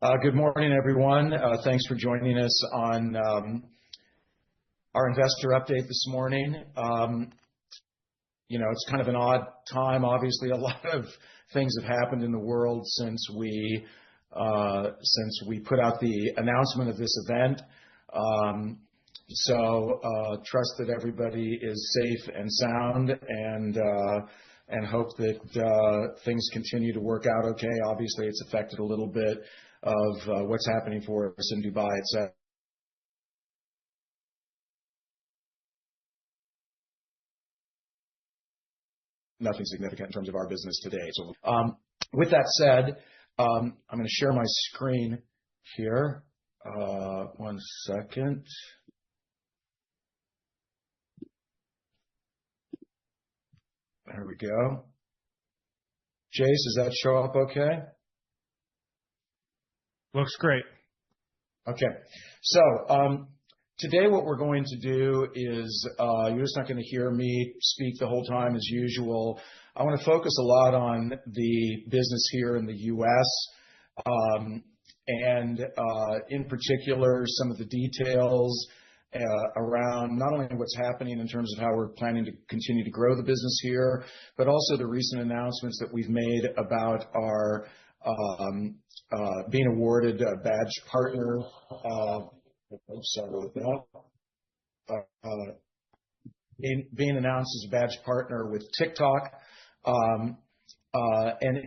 Good morning, everyone. Thanks for joining us on our investor update this morning. It's kind of an odd time. Obviously, a lot of things have happened in the world since we put out the announcement of this event. Trust that everybody is safe and sound, and hope that things continue to work out okay. Obviously, it's affected a little bit of what's happening for us in Dubai, etc. Nothing significant in terms of our business today. So, with that said, I'm going to share my screen here. One second. There we go. Jace, does that show up okay? Looks great. Okay. So, today what we're going to do is, you're just not going to hear me speak the whole time as usual. I want to focus a lot on the business here in the US, and in particular, some of the details around not only what's happening in terms of how we're planning to continue to grow the business here, but also the recent announcements that we've made about our being awarded a badge partner. Being announced as a badge partner with TikTok. And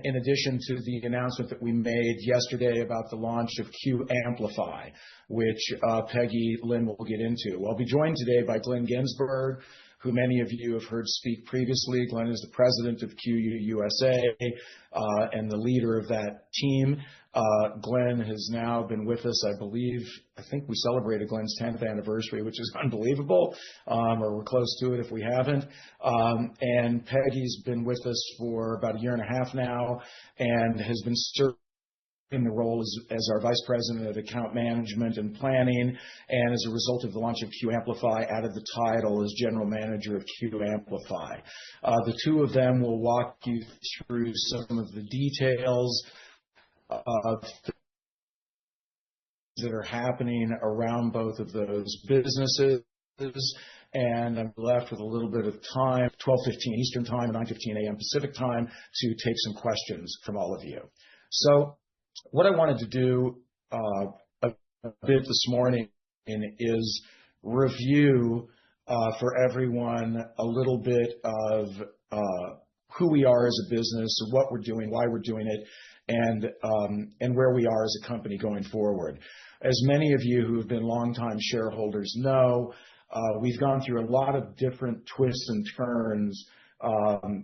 in addition to the announcement that we made yesterday about the launch of QYOU Amplify, which Peggy Lynn will get into. I'll be joined today by Glenn Ginsburg, who many of you have heard speak previously. Glenn is the president of QYOU USA and the leader of that team. Glenn has now been with us, I think we celebrated Glenn's 10th anniversary, which is unbelievable, or we're close to it if we haven't. And Peggy's been with us for about a year and a half now, and has been serving in the role as our Vice President of Account Management and Planning, and as a result of the launch of QYOU Amplify, added the title as General Manager of QYOU Amplify. The two of them will walk you through some of the details of that are happening around both of those businesses. And I'm left with a little bit of time, 12:15 Eastern Time and 9:15 a.m. Pacific Time, to take some questions from all of you. So, what I wanted to do a bit this morning is review for everyone a little bit of who we are as a business, what we're doing, why we're doing it, and where we are as a company going forward. As many of you who have been longtime shareholders know, we've gone through a lot of different twists and turns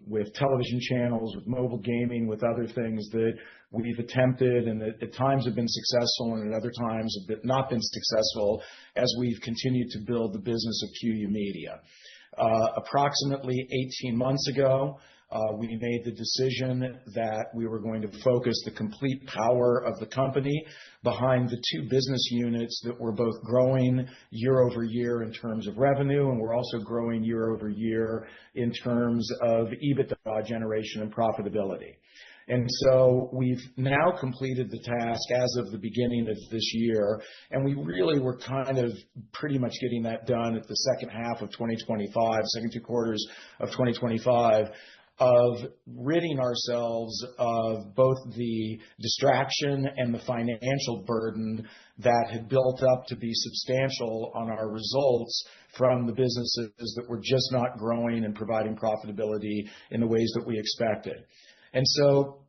with television channels, with mobile gaming, with other things that we've attempted and that at times have been successful and at other times have not been successful as we've continued to build the business of QYOU Media. Approximately 18 months ago, we made the decision that we were going to focus the complete power of the company behind the two business units that were both growing year over year in terms of revenue, and we're also growing year over year in terms of EBITDA generation and profitability. And so we've now completed the task as of the beginning of this year, and we really were kind of pretty much getting that done at the second half of 2025, second two quarters of 2025, of ridding ourselves of both the distraction and the financial burden that had built up to be substantial on our results from the businesses that were just not growing and providing profitability in the ways that we expected. And so,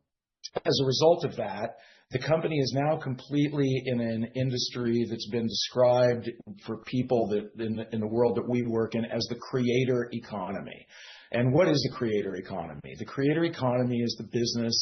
as a result of that, the company is now completely in an industry that's been described for people that in the world that we work in as the creator economy. And what is the creator economy? The creator economy is the business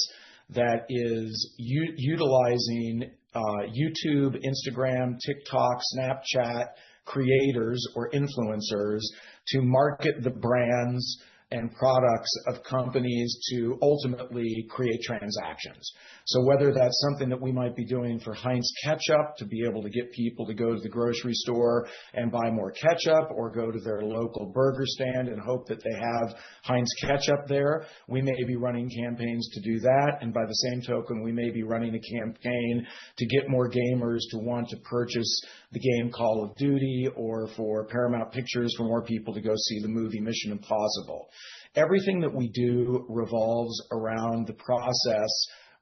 that is utilizing YouTube, Instagram, TikTok, Snapchat creators or influencers to market the brands and products of companies to ultimately create transactions. So whether that's something that we might be doing for Heinz Ketchup to be able to get people to go to the grocery store and buy more ketchup, or go to their local burger stand and hope that they have Heinz Ketchup there, we may be running campaigns to do that. And by the same token, we may be running a campaign to get more gamers to want to purchase the game Call of Duty, or for Paramount Pictures for more people to go see the movie Mission Impossible. Everything that we do revolves around the process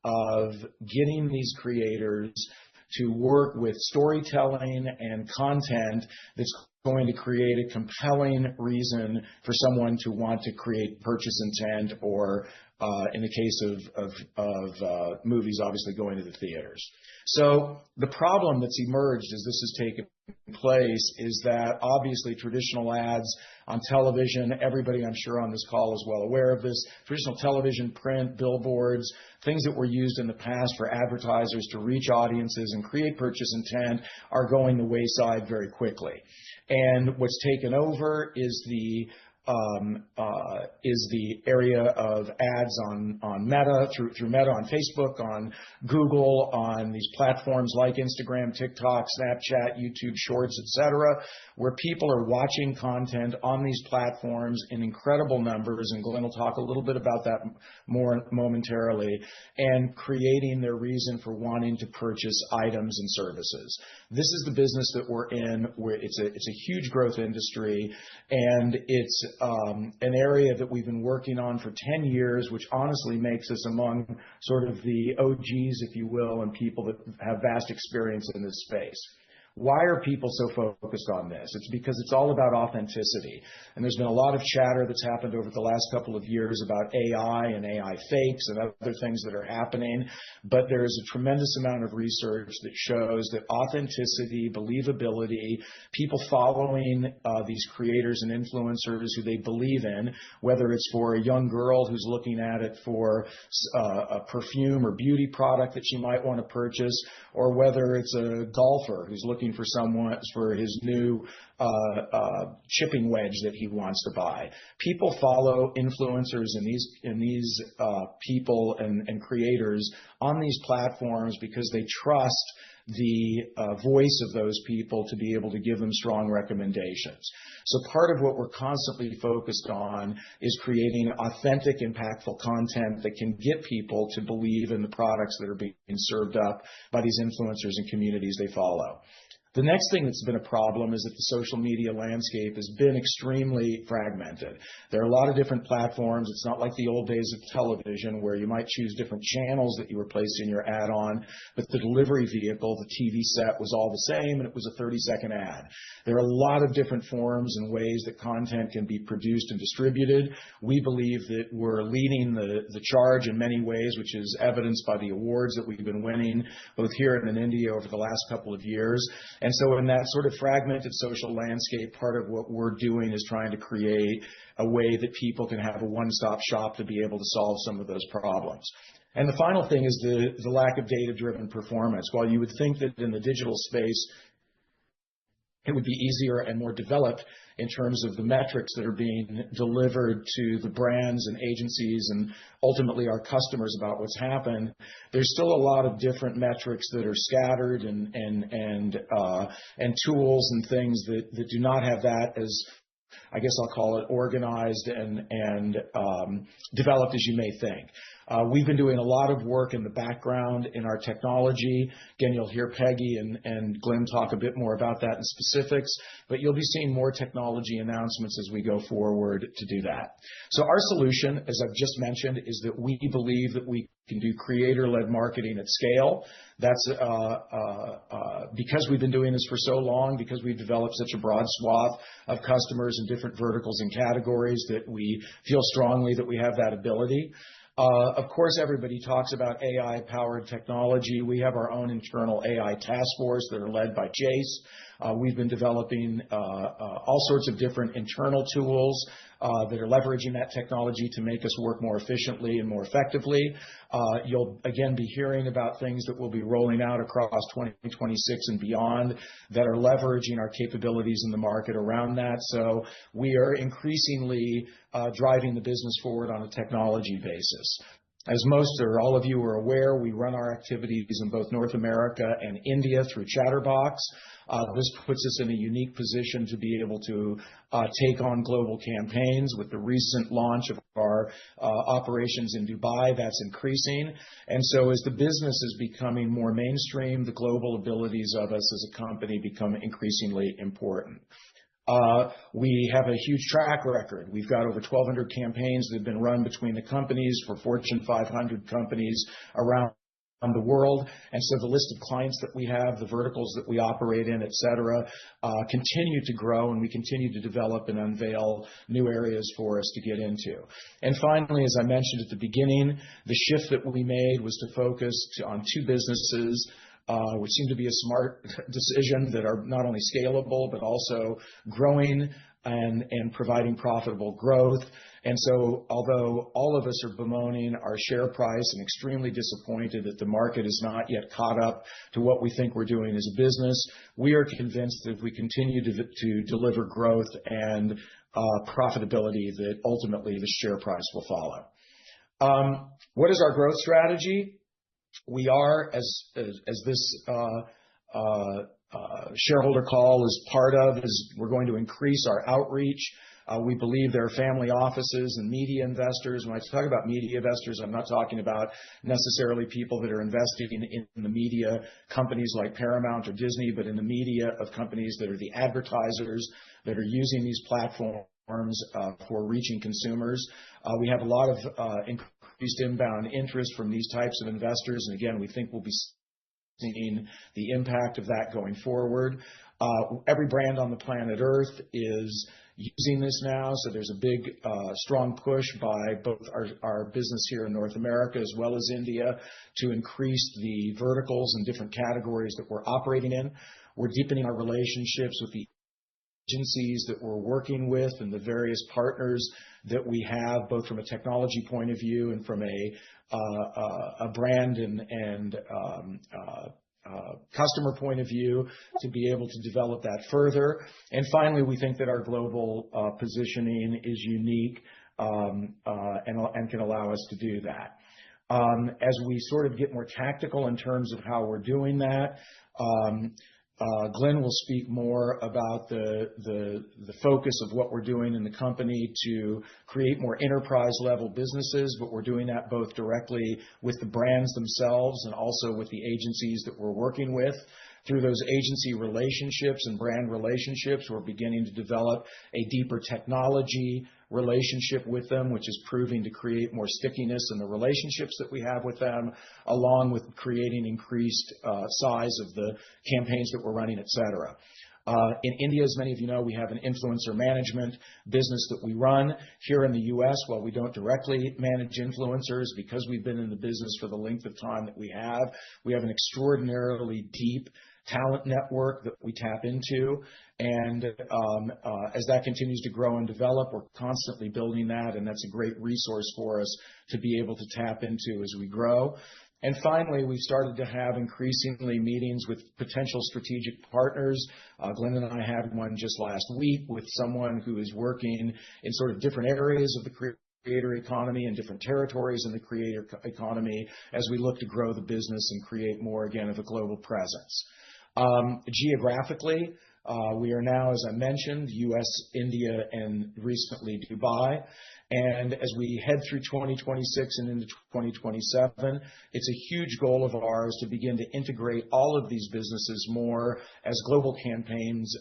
of getting these creators to work with storytelling and content that's going to create a compelling reason for someone to want to create purchase intent, or in the case of movies, obviously going to the theaters. So the problem that's emerged as this has taken place is that obviously traditional ads on television, everybody I'm sure on this call is well aware of this, traditional television, print, billboards, things that were used in the past for advertisers to reach audiences and create purchase intent are going the wayside very quickly. And what's taken over is the area of ads on Meta, through Meta, on Facebook, on Google, on these platforms like Instagram, TikTok, Snapchat, YouTube Shorts, etc., where people are watching content on these platforms in incredible numbers, and Glenn will talk a little bit about that more momentarily, and creating their reason for wanting to purchase items and services. This is the business that we're in, where it's a huge growth industry, and it's an area that we've been working on for 10 years, which honestly makes us among sort of the OGs, if you will, and people that have vast experience in this space. Why are people so focused on this? It's because it's all about authenticity. And there's been a lot of chatter that's happened over the last couple of years about AI and AI fakes and other things that are happening. But there is a tremendous amount of research that shows that authenticity, believability, people following these creators and influencers who they believe in, whether it's for a young girl who's looking at it for a perfume or beauty product that she might want to purchase, or whether it's a golfer who's looking for someone for his new chipping wedge that he wants to buy. People follow influencers and these people and creators on these platforms because they trust the voice of those people to be able to give them strong recommendations. So part of what we're constantly focused on is creating authentic, impactful content that can get people to believe in the products that are being served up by these influencers and communities they follow. The next thing that's been a problem is that the social media landscape has been extremely fragmented. There are a lot of different platforms. It's not like the old days of television where you might choose different channels that you were placing your ad on, but the delivery vehicle, the TV set, was all the same, and it was a 30-second ad. There are a lot of different forms and ways that content can be produced and distributed. We believe that we're leading the charge in many ways, which is evidenced by the awards that we've been winning both here and in India over the last couple of years. And so in that sort of fragmented social landscape, part of what we're doing is trying to create a way that people can have a one-stop shop to be able to solve some of those problems. And the final thing is the lack of data-driven performance. While you would think that in the digital space, it would be easier and more developed in terms of the metrics that are being delivered to the brands and agencies and ultimately our customers about what's happened, there's still a lot of different metrics that are scattered and tools and things that do not have that as, I guess I'll call it, organized and developed as you may think. We've been doing a lot of work in the background in our technology. Again, you'll hear Peggy and Glenn talk a bit more about that in specifics, but you'll be seeing more technology announcements as we go forward to do that. So our solution, as I've just mentioned, is that we believe that we can do creator-led marketing at scale. That's because we've been doing this for so long, because we've developed such a broad swath of customers in different verticals and categories, that we feel strongly that we have that ability. Of course, everybody talks about AI-powered technology. We have our own internal AI task force that are led by Chase. We've been developing all sorts of different internal tools that are leveraging that technology to make us work more efficiently and more effectively. You'll again be hearing about things that we'll be rolling out across 2026 and beyond that are leveraging our capabilities in the market around that. So we are increasingly driving the business forward on a technology basis. As most or all of you are aware, we run our activities in both North America and India through Chatterbox. This puts us in a unique position to be able to take on global campaigns. With the recent launch of our operations in Dubai, that's increasing. And so as the business is becoming more mainstream, the global abilities of us as a company become increasingly important. We have a huge track record. We've got over 1,200 campaigns that have been run between the companies for Fortune 500 companies around the world. And so the list of clients that we have, the verticals that we operate in, et cetera, continue to grow, and we continue to develop and unveil new areas for us to get into. And finally, as I mentioned at the beginning, the shift that we made was to focus on two businesses, which seem to be a smart decision, that are not only scalable, but also growing and providing profitable growth. And so although all of us are bemoaning our share price and extremely disappointed that the market is not yet caught up to what we think we're doing as a business, we are convinced that if we continue to deliver growth and profitability, that ultimately the share price will follow. What is our growth strategy? We are, as this shareholder call is part of, is we're going to increase our outreach. We believe there are family offices and media investors. When I talk about media investors, I'm not talking about necessarily people that are investing in the media companies like Paramount or Disney, but in the media of companies that are the advertisers that are using these platforms for reaching consumers. We have a lot of increased inbound interest from these types of investors. And again, we think we'll be seeing the impact of that going forward. Every brand on the planet Earth is using this now. So there's a big, strong push by both our business here in North America as well as India to increase the verticals and different categories that we're operating in. We're deepening our relationships with the agencies that we're working with and the various partners that we have, both from a technology point of view and from a brand and customer point of view, to be able to develop that further. And finally, we think that our global positioning is unique and can allow us to do that. As we sort of get more tactical in terms of how we're doing that, Glenn will speak more about the focus of what we're doing in the company to create more enterprise-level businesses, but we're doing that both directly with the brands themselves and also with the agencies that we're working with. Through those agency relationships and brand relationships, we're beginning to develop a deeper technology relationship with them, which is proving to create more stickiness in the relationships that we have with them, along with creating increased size of the campaigns that we're running, et cetera. In India, as many of you know, we have an influencer management business that we run. Here in the US, while we don't directly manage influencers, because we've been in the business for the length of time that we have an extraordinarily deep talent network that we tap into. And as that continues to grow and develop, we're constantly building that, and that's a great resource for us to be able to tap into as we grow. And finally, we've started to have increasingly meetings with potential strategic partners. Glenn and I had one just last week with someone who is working in sort of different areas of the creator economy and different territories in the creator economy as we look to grow the business and create more, again, of a global presence. Geographically, we are now, as I mentioned, US, India, and recently Dubai. And as we head through 2026 and into 2027, it's a huge goal of ours to begin to integrate all of these businesses more as global campaigns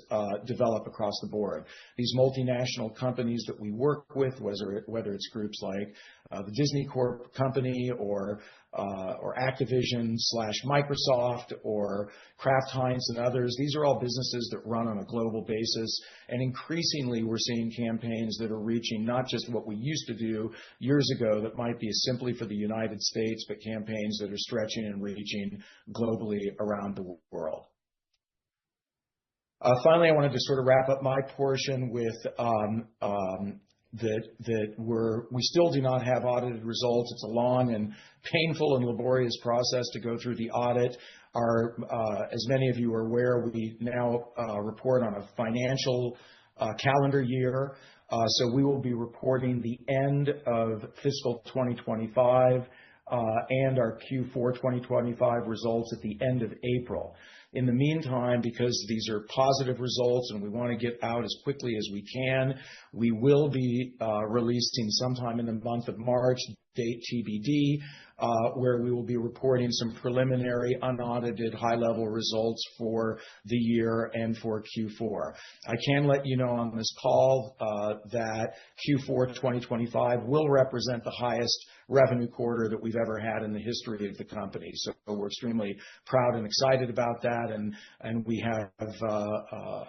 develop across the board. These multinational companies that we work with, whether it's groups like the Disney Corp company or Activision/Microsoft or Kraft Heinz and others, these are all businesses that run on a global basis. And increasingly, we're seeing campaigns that are reaching not just what we used to do years ago that might be simply for the United States, but campaigns that are stretching and reaching globally around the world. Finally, I wanted to sort of wrap up my portion with we still do not have audited results. It's a long and painful and laborious process to go through the audit. As many of you are aware, we now report on a financial calendar year. So we will be reporting the end of fiscal 2025 and our Q4 2025 results at the end of April. In the meantime, because these are positive results and we want to get out as quickly as we can, we will be releasing sometime in the month of March, date TBD, where we will be reporting some preliminary unaudited high-level results for the year and for Q4. I can let you know on this call that Q4 2025 will represent the highest revenue quarter that we've ever had in the history of the company. So we're extremely proud and excited about that, and we have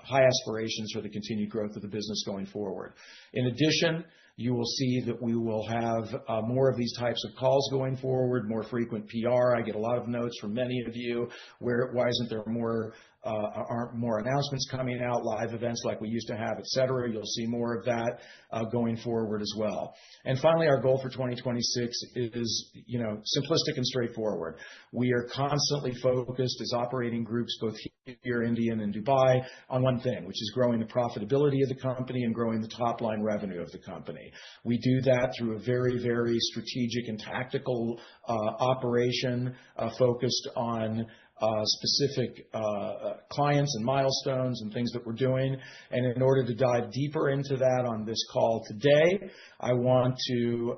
high aspirations for the continued growth of the business going forward. In addition, you will see that we will have more of these types of calls going forward, more frequent PR. I get a lot of notes from many of you why isn't there aren't more announcements coming out, live events like we used to have, et cetera. You'll see more of that going forward as well. And finally, our goal for 2026 is, simplistic and straightforward. We are constantly focused as operating groups, both here, India, and in Dubai, on one thing, which is growing the profitability of the company and growing the top line revenue of the company. We do that through a very, very strategic and tactical operation focused on specific clients and milestones and things that we're doing. And in order to dive deeper into that on this call today, I want to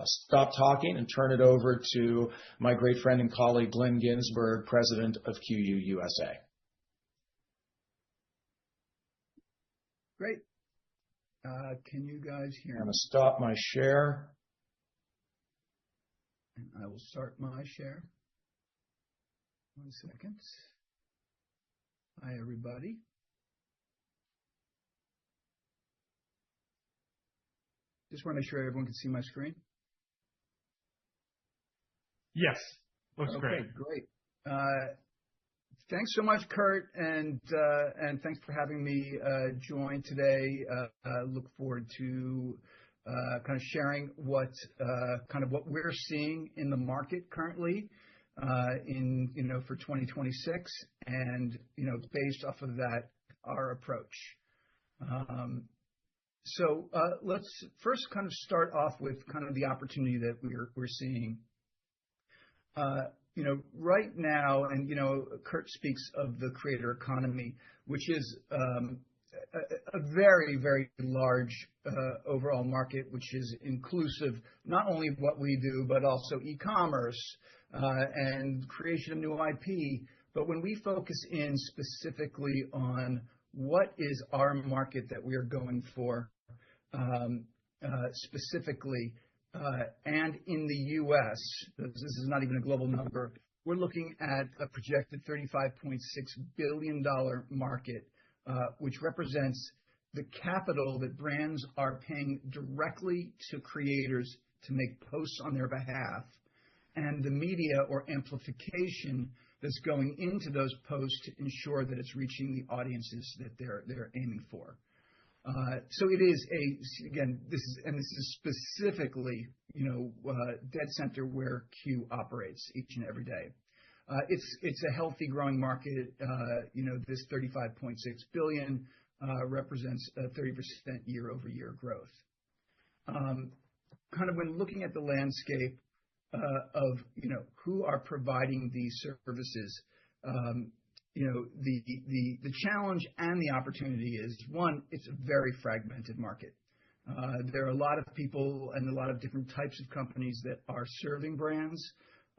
stop talking and turn it over to my great friend and colleague, Glenn Ginsburg, President of QYOU USA. Great. Can you guys hear me? I'm going to stop my share. And I will start my share. 1 second. Hi, everybody. Just want to make sure everyone can see my screen. Yes, looks great. Okay, great. Thanks so much, Kurt, and thanks for having me join today. Look forward to kind of sharing what we're seeing in the market currently. For 2026, and based off of that, our approach. So let's first kind of start off with kind of the opportunity that we're seeing. Right now, and Kurt speaks of the creator economy, which is a very, very large overall market, which is inclusive not only of what we do, but also e-commerce and creation of new IP. But when we focus in specifically on what is our market that we are going for, specifically, and in the U.S., this is not even a global number, we're looking at a projected $35.6 billion market, which represents the capital that brands are paying directly to creators to make posts on their behalf, and the media or amplification that's going into those posts to ensure that it's reaching the audiences that they're aiming for. So it is this is specifically, dead center where Q operates each and every day. It's a healthy growing market. This 35.6 billion represents a 30% year-over-year growth. Kind of when looking at the landscape of who are providing these services, the challenge and the opportunity is, one, it's a very fragmented market. There are a lot of people and a lot of different types of companies that are serving brands.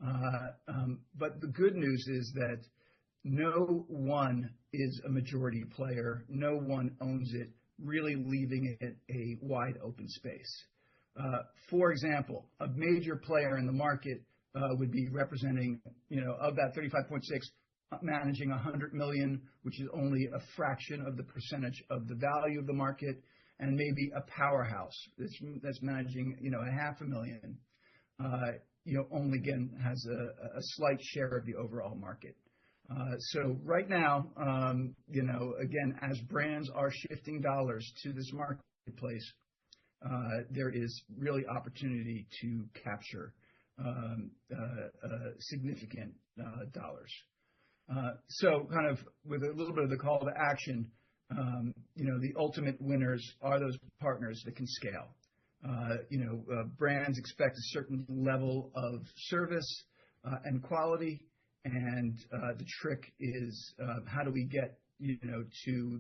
But the good news is that no one is a majority player. No one owns it, really leaving it a wide open space. For example, a major player in the market would be representing, of that 35.6, managing 100 million, which is only a fraction of the percentage of the value of the market, and maybe a powerhouse that's managing, 500,000, only again has a slight share of the overall market. So right now, again, as brands are shifting dollars to this marketplace, there is really opportunity to capture significant dollars. So kind of with a little bit of the call to action, the ultimate winners are those partners that can scale. Brands expect a certain level of service and quality, and the trick is how do we get to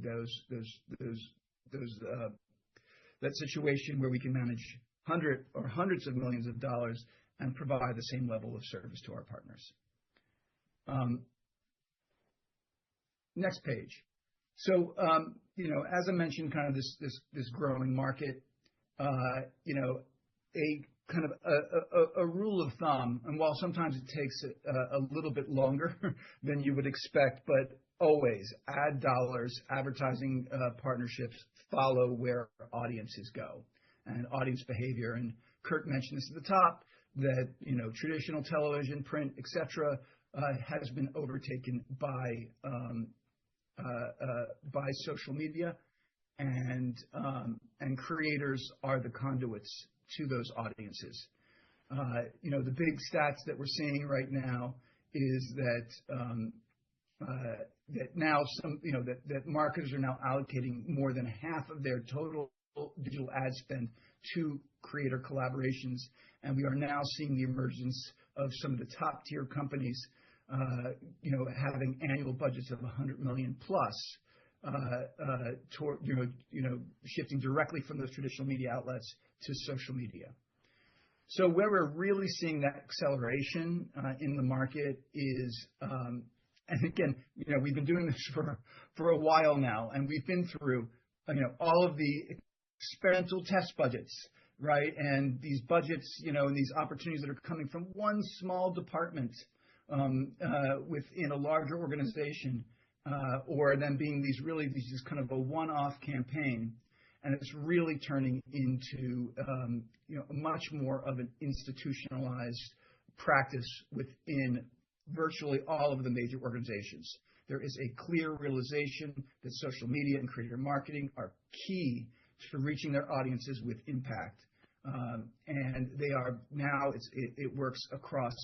that situation where we can manage hundreds of millions of dollars and provide the same level of service to our partners. Next page. So, as I mentioned, kind of this growing market, a kind of a rule of thumb, and while sometimes it takes a little bit longer than you would expect, but always ad dollars, advertising partnerships follow where audiences go and audience behavior. And Kurt mentioned this at the top, that traditional television, print, etc., has been overtaken by social media, and creators are the conduits to those audiences. The big stats that we're seeing right now is that that marketers are now allocating more than half of their total digital ad spend to creator collaborations, and we are now seeing the emergence of some of the top tier companies, having annual budgets of $100 million plus, toward shifting directly from those traditional media outlets to social media. So where we're really seeing that acceleration in the market is, and again, we've been doing this for a while now, and we've been through all of the experimental test budgets, right? And these budgets, and these opportunities that are coming from one small department within a larger organization, or them being these kind of a one-off campaign, and it's really turning into much more of an institutionalized practice within virtually all of the major organizations. There is a clear realization that social media and creator marketing are key to reaching their audiences with impact. And they are now, it works across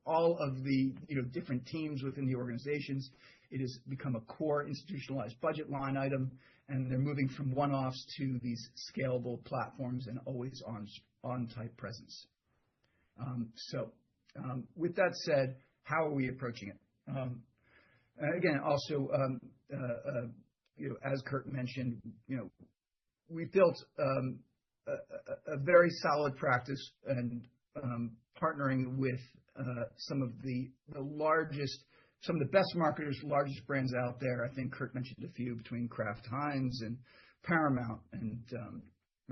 all of the different teams within the organizations. It has become a core institutionalized budget line item, and they're moving from one-offs to these scalable platforms and always on type presence. With that said, how are we approaching it? Again, also, as Kurt mentioned, we built a very solid practice and partnering with some of the best marketers, largest brands out there. I think Kurt mentioned a few, between Kraft Heinz and Paramount and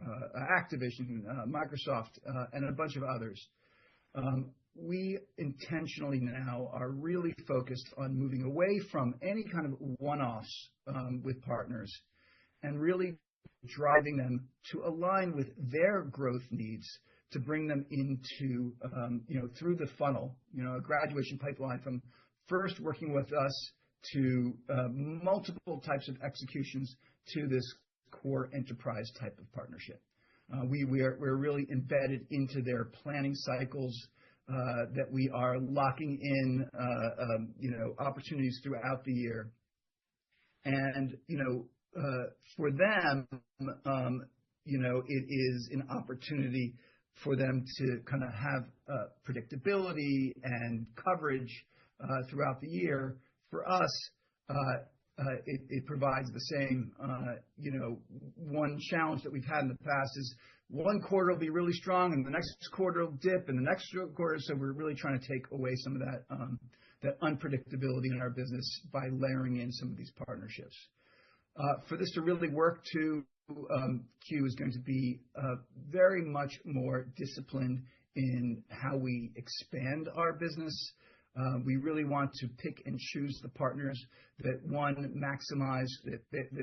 Activision, Microsoft, and a bunch of others. We intentionally now are really focused on moving away from any kind of one-offs with partners and really driving them to align with their growth needs, to bring them into, through the funnel, a graduation pipeline from first working with us to multiple types of executions to this core enterprise type of partnership. We're really embedded into their planning cycles, that we are locking in, opportunities throughout the year. And, for them, it is an opportunity for them to kind of have predictability and coverage throughout the year. For us, it provides the same, one challenge that we've had in the past is one quarter will be really strong and the next quarter will dip and the next quarter. So we're really trying to take away some of that unpredictability in our business by layering in some of these partnerships. For this to really work, Q is going to be very much more disciplined in how we expand our business. We really want to pick and choose the partners that, one, maximize that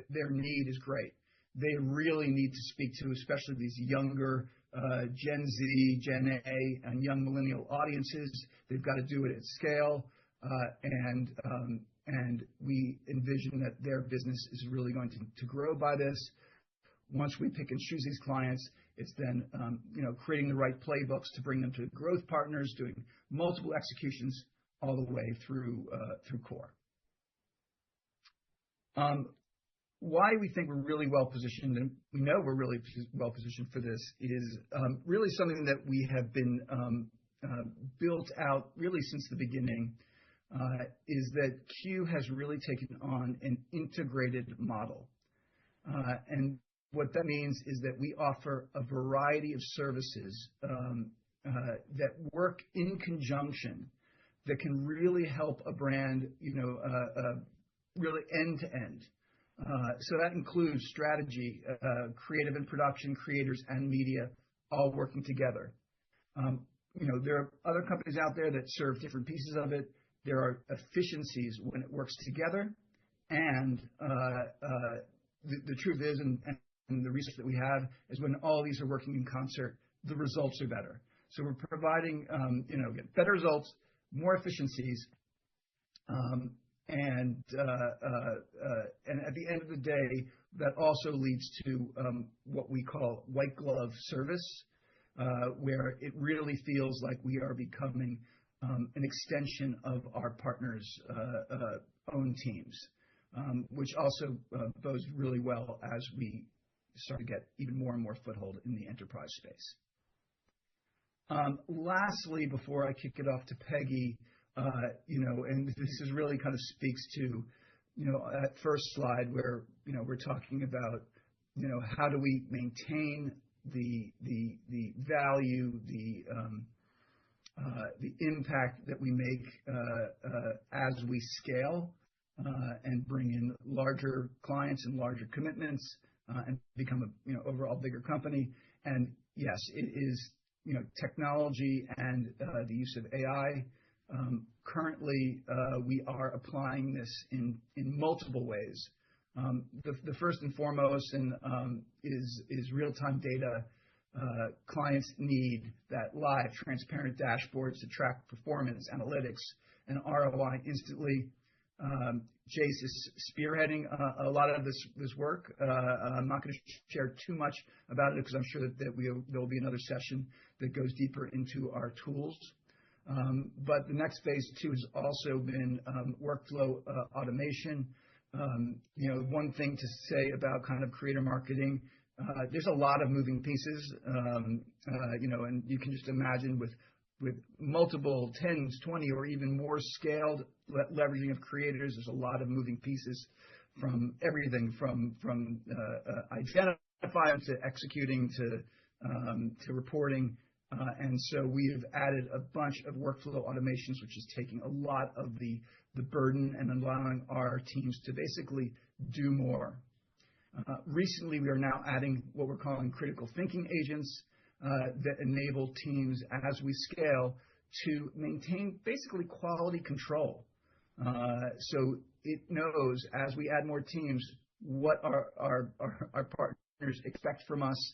their need is great. They really need to speak to, especially these younger Gen Z, Gen A, and young millennial audiences. They've got to do it at scale, and we envision that their business is really going to grow by this. Once we pick and choose these clients, it's then creating the right playbooks to bring them to growth partners, doing multiple executions all the way through core. Why we think we're really well positioned, and we know we're really well positioned for this, is really something that we have been built out really since the beginning, is that Q has really taken on an integrated model. And what that means is that we offer a variety of services that work in conjunction that can really help a brand, really end to end. So that includes strategy, creative and production, creators and media, all working together. There are other companies out there that serve different pieces of it. There are efficiencies when it works together. And the truth is, and the research that we have, is when all these are working in concert, the results are better. So we're providing, better results, more efficiencies, and at the end of the day, that also leads to what we call white glove service, where it really feels like we are becoming an extension of our partners' own teams, which also bodes really well as we start to get even more and more foothold in the enterprise space. Lastly, before I kick it off to Peggy, and this is really kind of speaks to, that first slide where, we're talking about, how do we maintain the value, the impact that we make as we scale and bring in larger clients and larger commitments and become a overall bigger company. And yes, it is technology and the use of AI. Currently, we are applying this in multiple ways. The first and foremost is real-time data. Clients need that live, transparent dashboards to track performance, analytics, and ROI instantly. Jace is spearheading a lot of this work. I'm not going to share too much about it because I'm sure that there will be another session that goes deeper into our tools. But the next phase too has also been workflow automation. One thing to say about kind of creator marketing, there's a lot of moving pieces, and you can just imagine with multiple 10s, 20, or even more scaled leveraging of creators, there's a lot of moving pieces from everything from identifying to executing to reporting. And so we have added a bunch of workflow automations, which is taking a lot of the burden and allowing our teams to basically do more. Recently, we are now adding what we're calling critical thinking agents that enable teams as we scale to maintain basically quality control. So it knows as we add more teams what our partners expect from us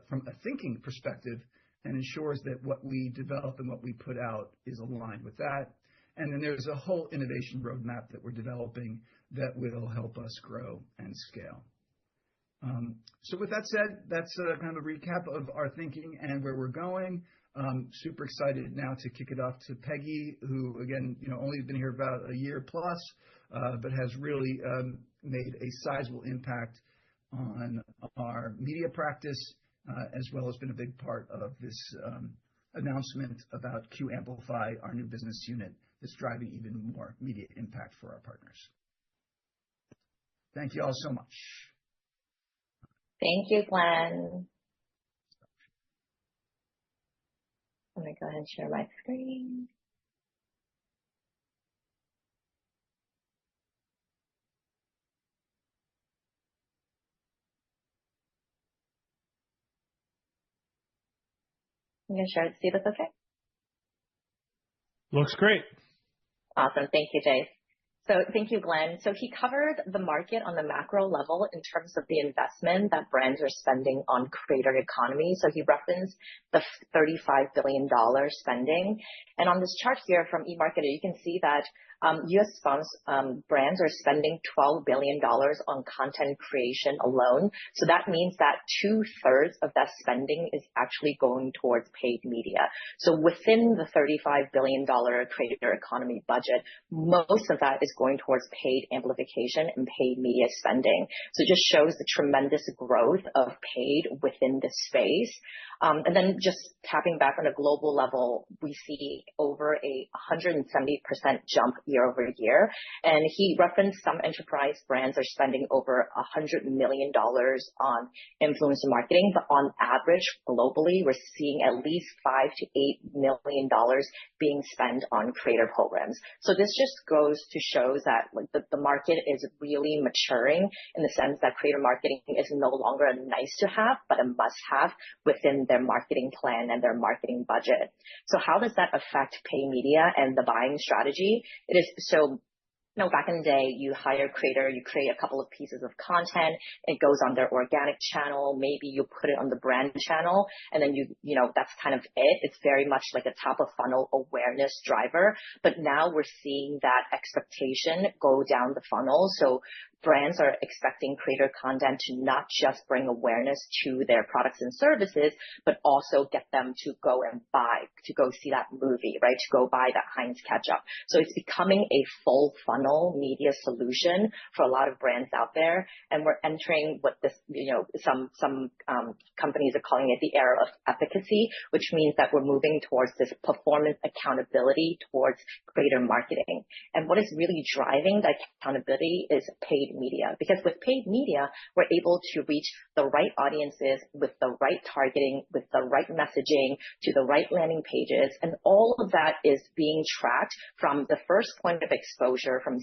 from a thinking perspective, and ensures that what we develop and what we put out is aligned with that. And then there's a whole innovation roadmap that we're developing that will help us grow and scale. So with that said, that's kind of a recap of our thinking and where we're going. Super excited now to kick it off to Peggy, who again, only been here about a year plus, but has really made a sizable impact on our media practice, as well as been a big part of this announcement about QYOU Amplify, our new business unit that's driving even more media impact for our partners. Thank you all so much. Thank you, Glenn. Let me go ahead and share my screen. I'm going to share it. See if it's okay. Looks great. Awesome. Thank you, Jace. So thank you, Glenn. So he covered the market on the macro level in terms of the investment that brands are spending on creator economy. So he referenced the $35 billion spending. And on this chart here from eMarketer, you can see that brands are spending $12 billion on content creation alone. So that means that 2/3 of that spending is actually going towards paid media. So within the $35 billion creator economy budget, most of that is going towards paid amplification and paid media spending. So it just shows the tremendous growth of paid within this space. And then just tapping back on a global level, we see over a 170% jump year over year. And he referenced some enterprise brands are spending over $100 million on influencer marketing, but on average, globally, we're seeing at least $5 to $8 million being spent on creator programs. So this just goes to show that the market is really maturing in the sense that creator marketing is no longer a nice to have, but a must have within their marketing plan and their marketing budget. So how does that affect pay media and the buying strategy? It is so. Back in the day, you hire a creator, you create a couple of pieces of content, it goes on their organic channel, maybe you put it on the brand channel, and then that's kind of it. It's very much like a top of funnel awareness driver. But now we're seeing that expectation go down the funnel. So brands are expecting creator content to not just bring awareness to their products and services, but also get them to go and buy, to go see that movie, right? To go buy that Heinz ketchup. So it's becoming a full funnel media solution for a lot of brands out there. And we're entering what this, some companies are calling it the era of efficacy, which means that we're moving towards this performance accountability towards creator marketing. And what is really driving that accountability is paid media, because with paid media, we're able to reach the right audiences with the right targeting, with the right messaging to the right landing pages. And all of that is being tracked from the first point of exposure, from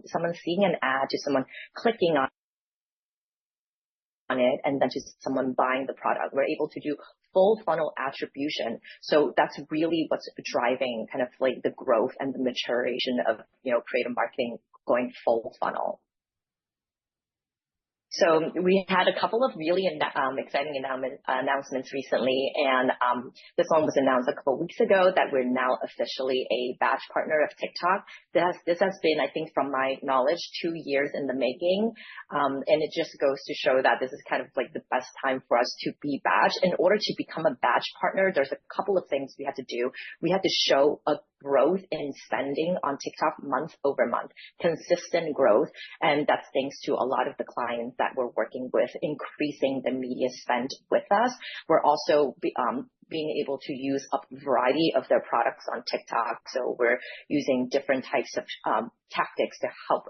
someone seeing an ad to someone clicking on it, and then to someone buying the product. We're able to do full funnel attribution. So that's really what's driving kind of like the growth and the maturation of, creative marketing going full funnel. So we had a couple of really exciting announcements recently, and this one was announced a couple of weeks ago that we're now officially a badge partner of TikTok. This has been, I think, from my knowledge, 2 years in the making, and it just goes to show that this is kind of like the best time for us to be badged. In order to become a badge partner, there's a couple of things we had to do. We had to show a growth in spending on TikTok month over month, consistent growth, and that's thanks to a lot of the clients that we're working with, increasing the media spend with us. We're also being able to use a variety of their products on TikTok. So we're using different types of tactics to help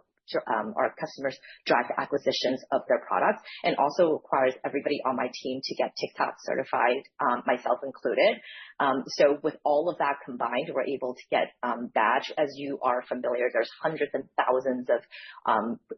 our customers drive the acquisitions of their products, and also requires everybody on my team to get TikTok certified, myself included. So with all of that combined, we're able to get badge. As you are familiar, there's hundreds and thousands of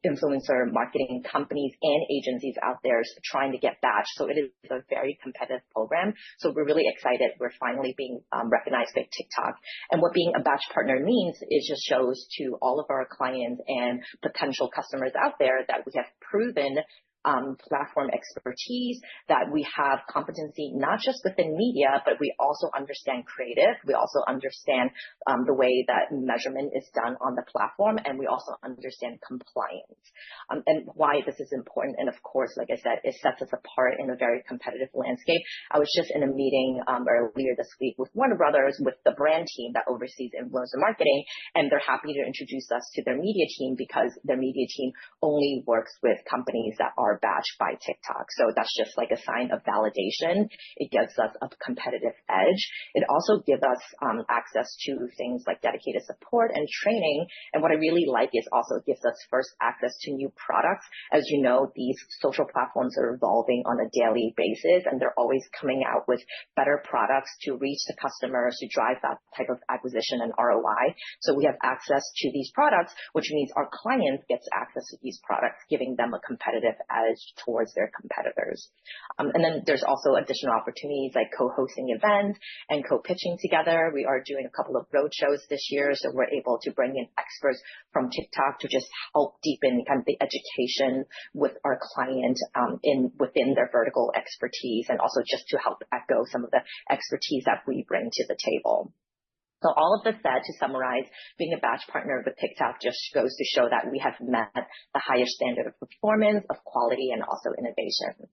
influencer marketing companies and agencies out there trying to get badge. So it is a very competitive program. So we're really excited. We're finally being recognized by TikTok. And what being a badge partner means is just shows to all of our clients and potential customers out there that we have proven platform expertise, that we have competency not just within media, but we also understand creative. We also understand the way that measurement is done on the platform, and we also understand compliance. And why this is important. And of course, like I said, it sets us apart in a very competitive landscape. I was just in a meeting earlier this week with Warner Brothers, with the brand team that oversees influencer marketing, and they're happy to introduce us to their media team because their media team only works with companies that are badged by TikTok. So that's just like a sign of validation. It gives us a competitive edge. It also gives us access to things like dedicated support and training. And what I really like is also it gives us first access to new products. As you know, these social platforms are evolving on a daily basis, and they're always coming out with better products to reach the customers, to drive that type of acquisition and ROI. So we have access to these products, which means our clients gets access to these products, giving them a competitive edge towards their competitors. And then there's also additional opportunities like co-hosting events and co-pitching together. We are doing a couple of road shows this year, so we're able to bring in experts from TikTok to just help deepen kind of the education with our client within their vertical expertise, and also just to help echo some of the expertise that we bring to the table. So all of this said, to summarize, being a badge partner with TikTok just goes to show that we have met the highest standard of performance, of quality, and also innovation.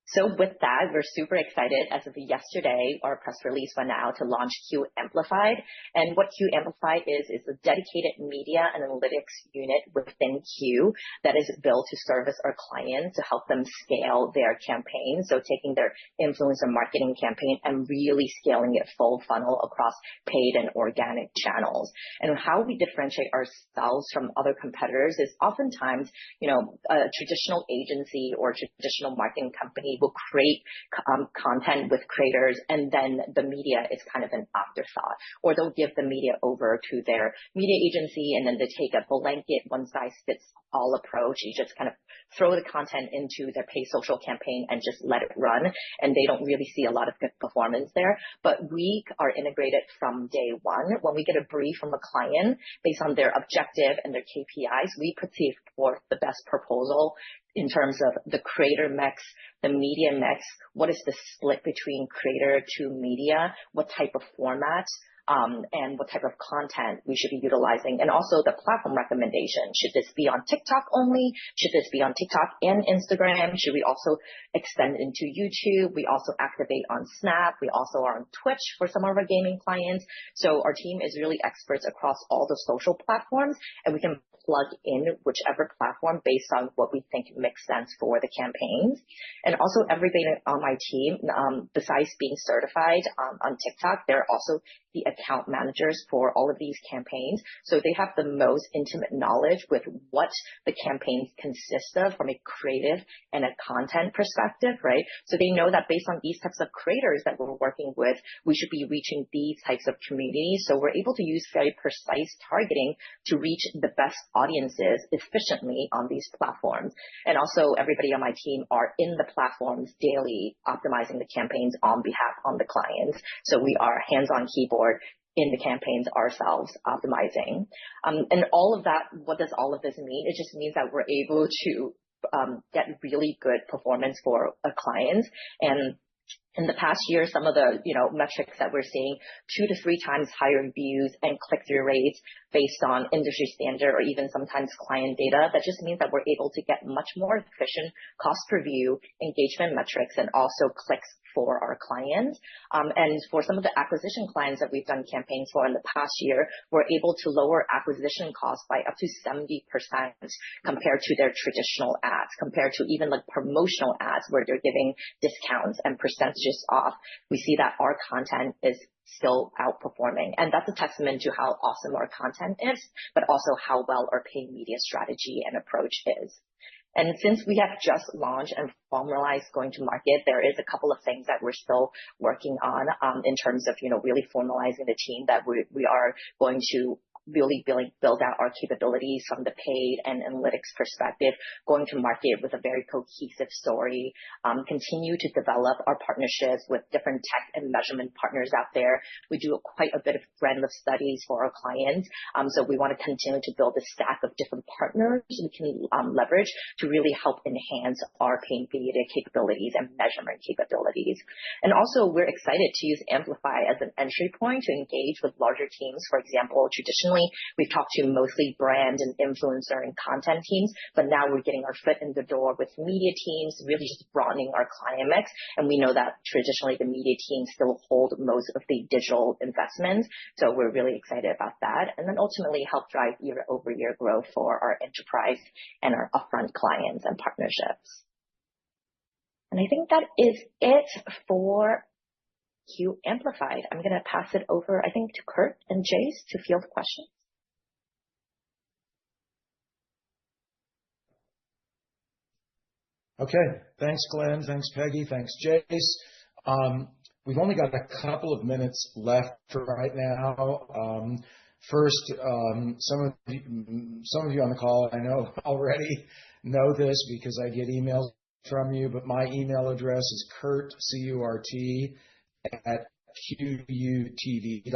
So with that, we're super excited. As of yesterday, our press release went out to launch QYOU Amplify. And what QYOU Amplify is a dedicated media and analytics unit within QYOU that is built to service our clients to help them scale their campaigns. So taking their influencer marketing campaign and really scaling it full funnel across paid and organic channels. And how we differentiate ourselves from other competitors is oftentimes, a traditional agency or traditional marketing company will create content with creators, and then the media is kind of an afterthought, or they'll give the media over to their media agency, and then they take a blanket one size fits all approach. You just kind of throw the content into their paid social campaign and just let it run, and they don't really see a lot of good performance there. But we are integrated from day one. When we get a brief from a client based on their objective and their KPIs, we put forth the best proposal in terms of the creator mix, the media mix, what is the split between creator to media, what type of format, and what type of content we should be utilizing, and also the platform recommendation. Should this be on TikTok only? Should this be on TikTok and Instagram? Should we also extend into YouTube? We also activate on Snap. We also are on Twitch for some of our gaming clients. So our team is really experts across all the social platforms, and we can plug in whichever platform based on what we think makes sense for the campaigns. And also everybody on my team, besides being certified on TikTok, they're also the account managers for all of these campaigns. So they have the most intimate knowledge with what the campaigns consist of from a creative and a content perspective, right? So they know that based on these types of creators that we're working with, we should be reaching these types of communities. So we're able to use very precise targeting to reach the best audiences efficiently on these platforms. And also everybody on my team are in the platforms daily optimizing the campaigns on behalf of the clients. So we are hands on keyboard in the campaigns ourselves optimizing. And all of that, what does all of this mean? It just means that we're able to get really good performance for our clients. And in the past year, some of the metrics that we're seeing, 2 to 3 times higher views and click-through rates based on industry standard or even sometimes client data. That just means that we're able to get much more efficient cost per view, engagement metrics, and also clicks for our clients. And for some of the acquisition clients that we've done campaigns for in the past year, we're able to lower acquisition costs by up to 70% compared to their traditional ads, compared to even like promotional ads where they're giving discounts and percentages off. We see that our content is still outperforming. And that's a testament to how awesome our content is, but also how well our paid media strategy and approach is. And since we have just launched and formalized going to market, there is a couple of things that we're still working on in terms of, really formalizing the team that we are going to really build out our capabilities from the paid and analytics perspective, going to market with a very cohesive story, continue to develop our partnerships with different tech and measurement partners out there. We do quite a bit of brand lift studies for our clients. So we want to continue to build a stack of different partners we can leverage to really help enhance our paid media capabilities and measurement capabilities. And also we're excited to use Amplify as an entry point to engage with larger teams. For example, traditionally, we've talked to mostly brand and influencer and content teams, but now we're getting our foot in the door with media teams, really just broadening our client mix. And we know that traditionally the media teams still hold most of the digital investments. So we're really excited about that. And then ultimately help drive year-over-year growth for our enterprise and our upfront clients and partnerships. And I think that is it for QYOU Amplified. I'm going to pass it over, I think, to Kurt and Jace to field questions. Okay. Thanks, Glenn. Thanks, Peggy. Thanks, Jace. We've only got a couple of minutes left for right now. First, some of you on the call, I know already know this because I get emails from you, but my email address is Kurt, C-U-R-T, at QYOUTV.com,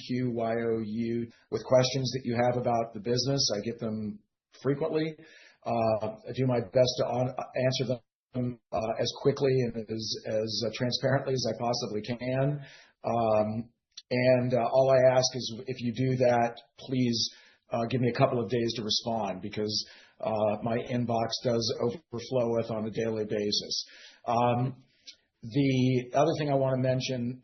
QYOU, with questions that you have about the business. I get them frequently. I do my best to answer them as quickly and as transparently as I possibly can. All I ask is if you do that, please give me a couple of days to respond, because my inbox does overflow with on a daily basis. The other thing I want to mention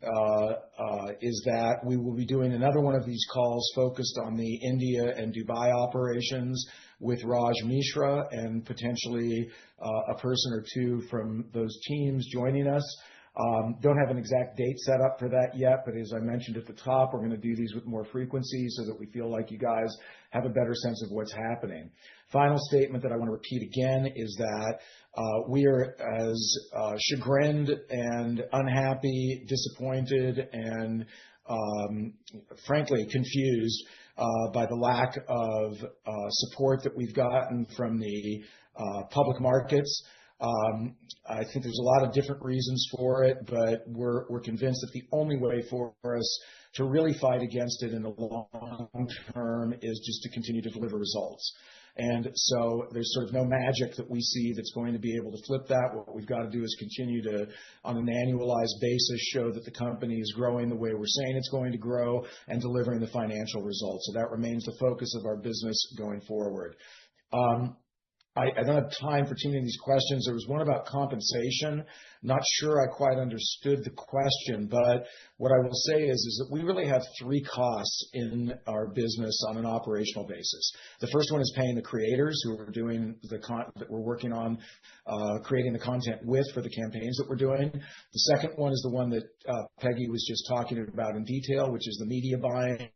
is that we will be doing another one of these calls focused on the India and Dubai operations with Raj Mishra and potentially a person or two from those teams joining us. Don't have an exact date set up for that yet, but as I mentioned at the top, we're going to do these with more frequency so that we feel like you guys have a better sense of what's happening. Final statement that I want to repeat again is that we are as chagrined and unhappy, disappointed, and frankly confused by the lack of support that we've gotten from the public markets. I think there's a lot of different reasons for it, but we're convinced that the only way for us to really fight against it in the long term is just to continue to deliver results. And so there's sort of no magic that we see that's going to be able to flip that. What we've got to do is continue to, on an annualized basis, show that the company is growing the way we're saying it's going to grow and delivering the financial results. So that remains the focus of our business going forward. I don't have time for too many of these questions. There was one about compensation. Not sure I quite understood the question, but what I will say is that we really have three costs in our business on an operational basis. The first one is paying the creators who are doing that we're working on creating the content with for the campaigns that we're doing. The second one is the one that Peggy was just talking about in detail, which is the media buying,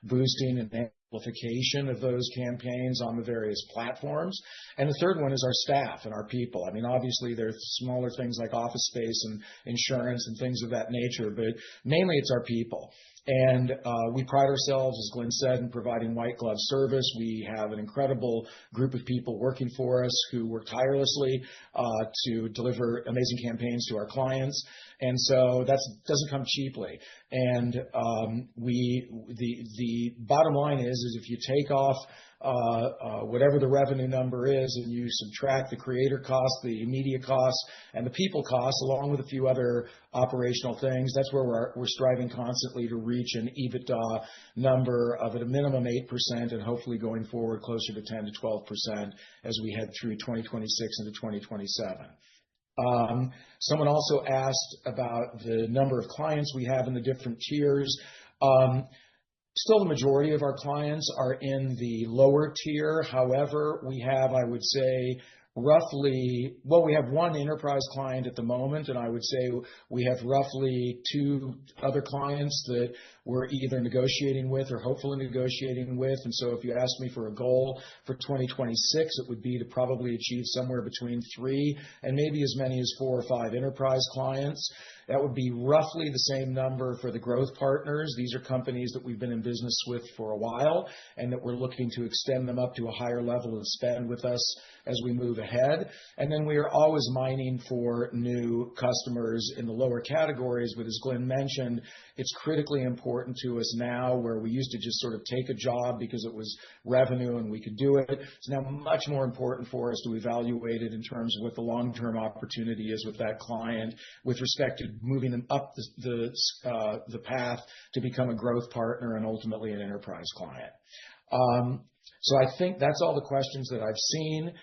boosting and amplification of those campaigns on the various platforms. And the third one is our staff and our people. I mean, obviously there's smaller things like office space and insurance and things of that nature, but mainly it's our people. And we pride ourselves, as Glenn said, in providing white glove service. We have an incredible group of people working for us who work tirelessly to deliver amazing campaigns to our clients. And so that doesn't come cheaply. And the bottom line is if you take off whatever the revenue number is and you subtract the creator costs, the media costs, and the people costs, along with a few other operational things, that's where we're striving constantly to reach an EBITDA number of at a minimum 8% and hopefully going forward closer to 10 to 12% as we head through 2026 into 2027. Someone also asked about the number of clients we have in the different tiers. Still, the majority of our clients are in the lower tier. However, we have, I would say, roughly, well, we have one enterprise client at the moment, and I would say we have roughly two other clients that we're either negotiating with or hopefully negotiating with. And so if you ask me for a goal for 2026, it would be to probably achieve somewhere between 3 and maybe as many as 4 or 5 enterprise clients. That would be roughly the same number for the growth partners. These are companies that we've been in business with for a while and that we're looking to extend them up to a higher level of spend with us as we move ahead. And then we are always mining for new customers in the lower categories. But as Glenn mentioned, it's critically important to us now, where we used to just sort of take a job because it was revenue and we could do it. It's now much more important for us to evaluate it in terms of what the long-term opportunity is with that client with respect to moving them up the path to become a growth partner and ultimately an enterprise client. So I think that's all the questions that I've seen.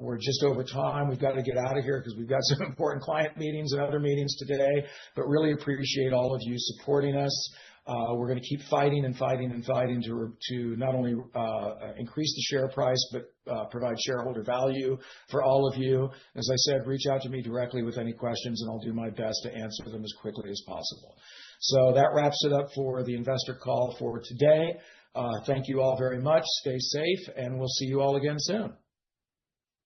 We're just over time. We've got to get out of here because we've got some important client meetings and other meetings today, but really appreciate all of you supporting us. We're going to keep fighting and fighting and fighting to not only increase the share price, but provide shareholder value for all of you. As I said, reach out to me directly with any questions, and I'll do my best to answer them as quickly as possible. So that wraps it up for the investor call for today. Thank you all very much. Stay safe, and we'll see you all again soon.